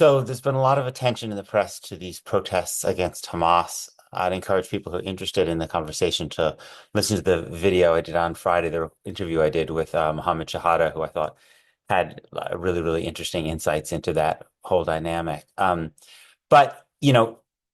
So there's been a lot of attention in the press to these protests against Hamas. I'd encourage people who are interested in the conversation to listen to the video I did on Friday, the interview I did with Mohammed Shahada, who I thought had really, really interesting insights into that whole dynamic. But,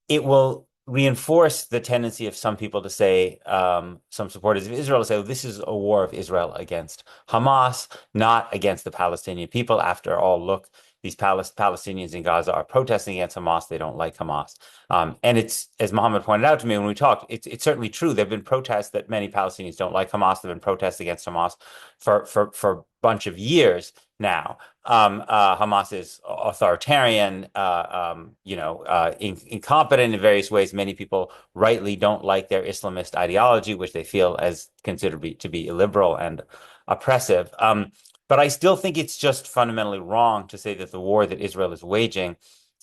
it will reinforce the tendency of some people to say, some supporters of Israel to say, well, this is a war of Israel against Hamas, not against the Palestinian people. After all, look, these Palestinians in Gaza are protesting against Hamas. They don't like Hamas. And it's, as Mohammed pointed out to me when we talked, it's certainly true. There have been protests that many Palestinians don't like Hamas. There have been protests against Hamas for a bunch of years now. Hamas is authoritarian, incompetent in various ways. Many people rightly don't like their Islamist ideology, which they feel as considered to be illiberal and oppressive. But I still think it's just fundamentally wrong to say that the war that Israel is waging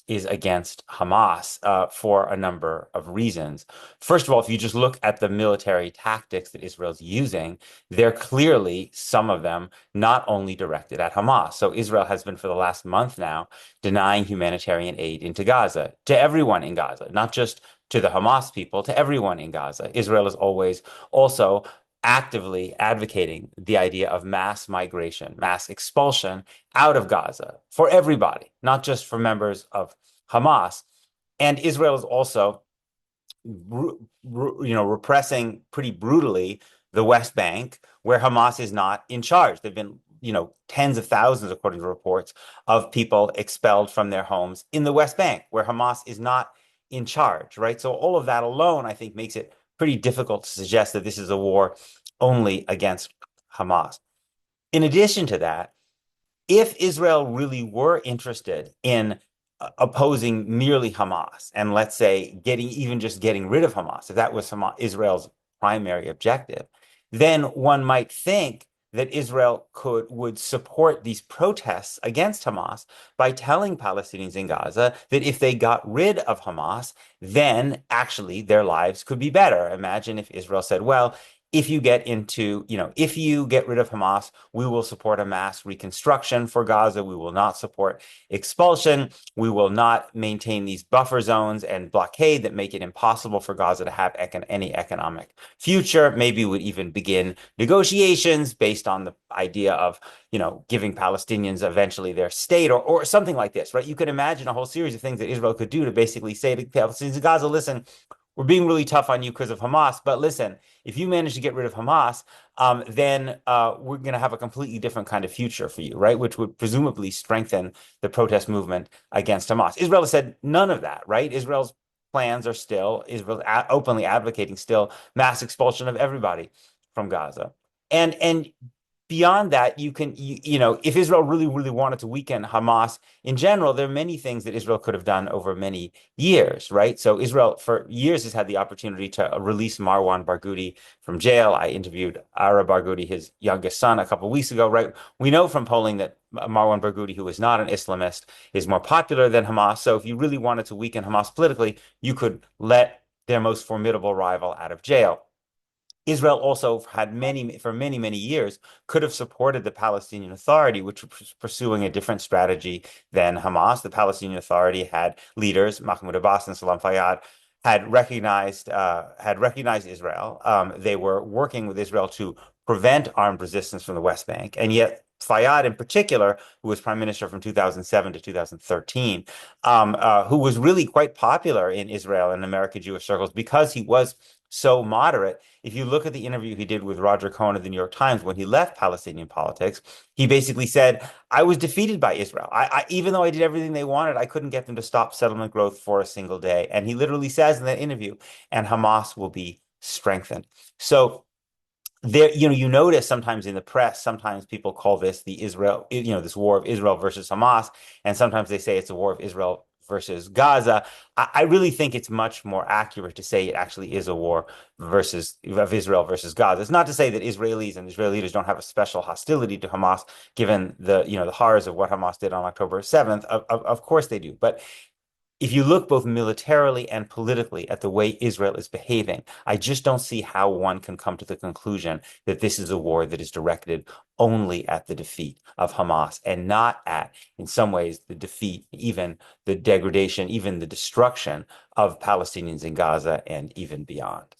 is against Hamas for a number of reasons. First of all, if you just look at the military tactics that Israel's using, they're clearly, some of them, not only directed at Hamas. So Israel has been for the last month now denying humanitarian aid into Gaza, to everyone in Gaza, not just to the Hamas people, to everyone in Gaza. Israel is always also actively advocating the idea of mass migration, mass expulsion out of Gaza for everybody, not just for members of Hamas. And Israel is also, repressing pretty brutally the West Bank, where Hamas is not in charge. There've been, tens of thousands, according to reports, of people expelled from their homes in the West Bank, where Hamas is not in charge, right? So all of that alone, I think, makes it pretty difficult to suggest that this is a war only against Hamas. In addition to that, if Israel really were interested in opposing merely Hamas, and let's say getting rid of Hamas, if that was Israel's primary objective, then one might think that Israel would support these protests against Hamas by telling Palestinians in Gaza that if they got rid of Hamas, then actually their lives could be better. Imagine if Israel said, well, if you get rid of Hamas, we will support a mass reconstruction for Gaza. We will not support expulsion. We will not maintain these buffer zones and blockade that make it impossible for Gaza to have any economic future. Maybe would even begin negotiations based on the idea of, giving Palestinians eventually their state or something like this, right? You could imagine a whole series of things that Israel could do to basically say to Palestinians in Gaza, listen, we're being really tough on you because of Hamas, but listen, if you manage to get rid of Hamas, then we're going to have a completely different kind of future for you, right? Which would presumably strengthen the protest movement against Hamas. Israel has said none of that, right? Israel's plans are still, Israel openly advocating still mass expulsion of everybody from Gaza. And beyond that, if Israel really, really wanted to weaken Hamas in general, there are many things that Israel could have done over many years, right? So Israel for years has had the opportunity to release Marwan Barghouti from jail. I interviewed Ara Barghouti, his youngest son, a couple of weeks ago, right? We know from polling that Marwan Barghouti, who is not an Islamist, is more popular than Hamas. So if you really wanted to weaken Hamas politically, you could let their most formidable rival out of jail. Israel also for many, many years, could have supported the Palestinian Authority, which was pursuing a different strategy than Hamas. The Palestinian Authority had leaders, Mahmoud Abbas and Salam Fayyad, had recognized Israel. They were working with Israel to prevent armed resistance from the West Bank, and yet Fayyad, in particular, who was prime minister from 2007 to 2013, who was really quite popular in Israel and American Jewish circles because he was so moderate. If you look at the interview he did with Roger Cohen of the New York Times when he left Palestinian politics, he basically said, I was defeated by Israel. Even though I did everything they wanted, I couldn't get them to stop settlement growth for a single day. And he literally says in that interview, and Hamas will be strengthened. So there, you notice sometimes in the press, sometimes people call this this war of Israel versus Hamas, and sometimes they say it's a war of Israel versus Gaza. I really think it's much more accurate to say it actually is a war of Israel versus Gaza. It's not to say that Israelis and Israeli leaders don't have a special hostility to Hamas, given the horrors of what Hamas did on October 7th. Of course they do. But if you look both militarily and politically at the way Israel is behaving, I just don't see how one can come to the conclusion that this is a war that is directed only at the defeat of Hamas and not at, in some ways, the defeat, even the degradation, even the destruction of Palestinians in Gaza and even beyond.